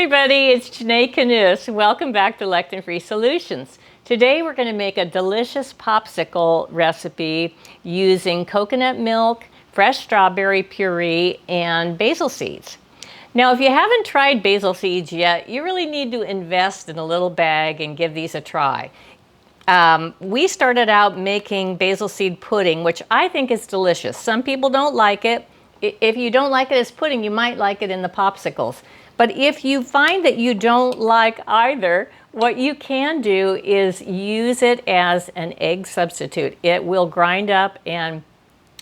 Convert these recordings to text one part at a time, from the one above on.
everybody, it's Janét Kniss. Welcome back to Lectin Free Solutions. Today we're going to make a delicious popsicle recipe using coconut milk, fresh strawberry puree, and basil seeds. Now, if you haven't tried basil seeds yet, you really need to invest in a little bag and give these a try. We started out making basil seed pudding, which I think is delicious. Some people don't like it. If you don't like it as pudding, you might like it in the popsicles. But if you find that you don't like either, what you can do is use it as an egg substitute. It will grind up and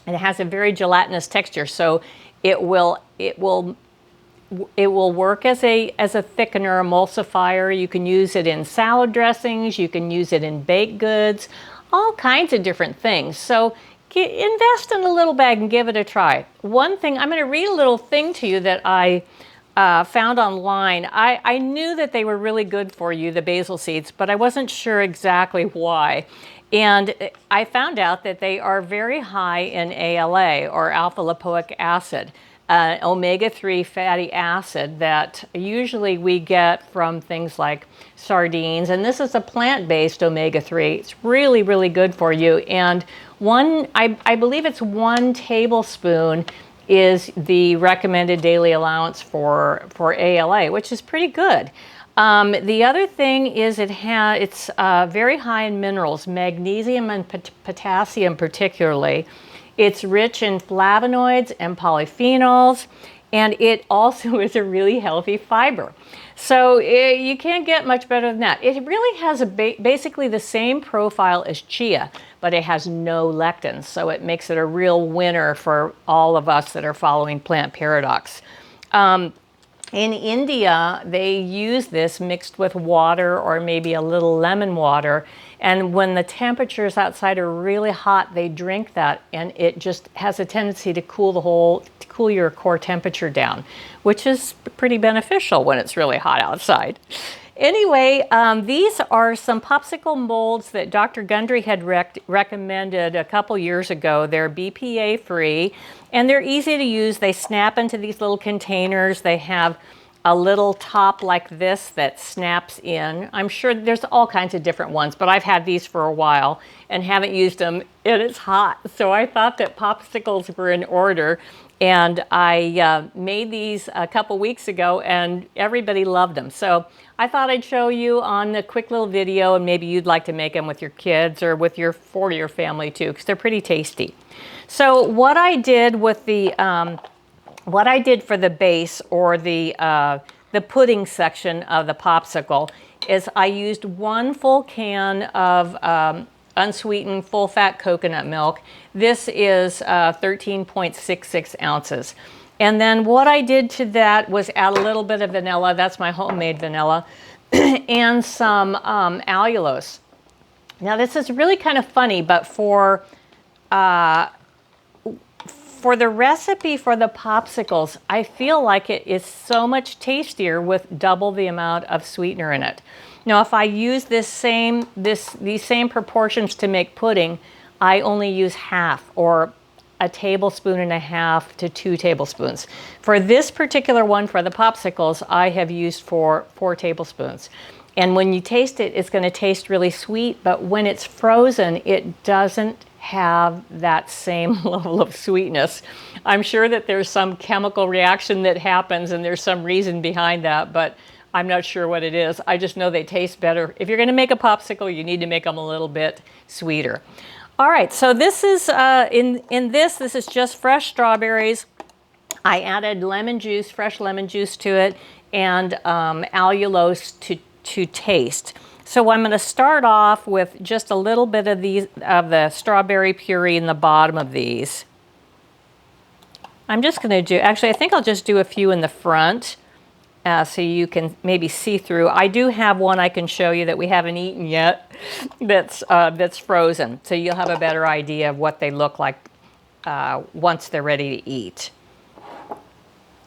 it has a very gelatinous texture, so it will work as a thickener, emulsifier. You can use it in salad dressings, you can use it in baked goods, all kinds of different things. So invest in a little bag and give it a try. One thing, I'm going to read a little thing to you that I found online. I knew that they were really good for you, the basil seeds, but I wasn't sure exactly why. And I found out that they are very high in ALA, or alpha lipoic acid, omega-3 fatty acid that usually we get from things like sardines. And this is a plant-based omega-3. It's really, really good for you. And I believe it's 1 tablespoon is the recommended daily allowance for ALA, which is pretty good. The other thing is it's very high in minerals, magnesium and potassium particularly. It's rich in flavonoids and polyphenols, and it also is a really healthy fiber. So you can't get much better than that. It really has basically the same profile as chia, but it has no lectins, so it makes it a real winner for all of us that are following Plant Paradox. In India, they use this mixed with water or maybe a little lemon water, and when the temperatures outside are really hot, they drink that, and it just has a tendency to cool your core temperature down, which is pretty beneficial when it's really hot outside. Anyway, these are some popsicle molds that Dr. Gundry had recommended a couple years ago. They're BPA free and they're easy to use. They snap into these little containers. They have a little top like this that snaps in. I'm sure there's all kinds of different ones, but I've had these for a while and haven't used them, and it's hot. So I thought that popsicles were in order, and I made these a couple weeks ago and everybody loved them. So I thought I'd show you on the quick little video, and maybe you'd like to make them with your kids or for your family too, because they're pretty tasty. So what I did with what I did for the base, or the pudding section of the popsicle, is I used 1 full can of unsweetened full-fat coconut milk. This is 13.66 ounces. And then what I did to that was add a little bit of vanilla. That's my homemade vanilla. And some allulose. Now this is really kind of funny, but for the recipe for the popsicles, I feel like it is so much tastier with double the amount of sweetener in it. Now, if I use these same proportions to make pudding, I only use half, or 1.5 tablespoons to 2 tablespoons. For this particular one, for the popsicles, I have used 4 tablespoons. And when you taste it, it's going to taste really sweet, but when it's frozen, it doesn't have that same level of sweetness. I'm sure that there's some chemical reaction that happens and there's some reason behind that, but I'm not sure what it is. I just know they taste better. If you're going to make a popsicle, you need to make them a little bit sweeter. All right, so this is, this is just fresh strawberries. I added lemon juice, fresh lemon juice to it, and allulose to taste. So I'm going to start off with just a little bit of the strawberry puree in the bottom of these. I'm just going to do, actually I think I'll just do a few in the front so you can maybe see through. I do have one I can show you that we haven't eaten yet that's frozen, so you'll have a better idea of what they look like once they're ready to eat.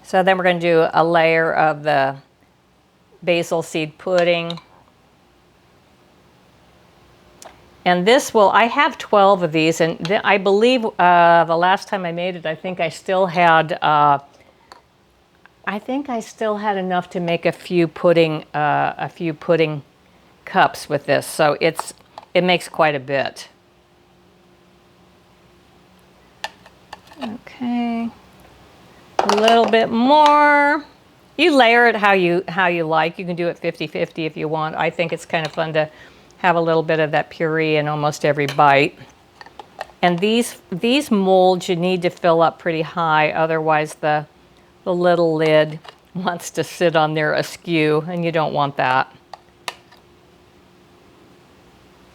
So then we're going to do a layer of the basil seed pudding. And this will, I have 12 of these, and I believe the last time I made it, I think I still had I think I still had enough to make a few pudding cups with this, so it makes quite a bit. Okay, a little bit more. You layer it how you like. You can do it 50-50 if you want. I think it's kind of fun to have a little bit of that puree in almost every bite. And these molds you need to fill up pretty high, otherwise the little lid wants to sit on there askew, and you don't want that.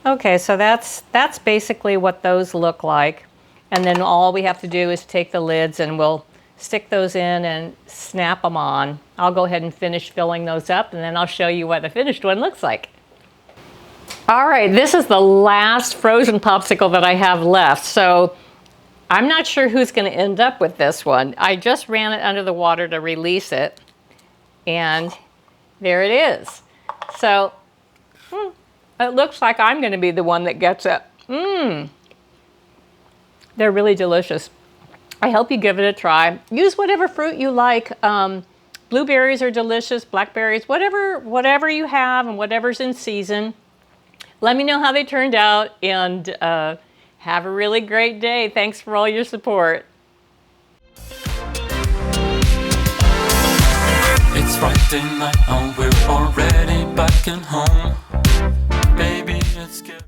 Okay, so that's basically what those look like. And then all we have to do is take the lids and we'll stick those in and snap them on. I'll go ahead and finish filling those up, and then I'll show you what the finished one looks like. All right, this is the last frozen popsicle that I have left. So I'm not sure who's going to end up with this one. I just ran it under the water to release it, and there it is. So it looks like I'm going to be the one that gets it. They're really delicious. I hope you give it a try. Use whatever fruit you like. Blueberries are delicious, blackberries, whatever you have and whatever's in season. Let me know how they turned out, and have a really great day. Thanks for all your support. It's Friday night and we're already back at home. Baby, it's good.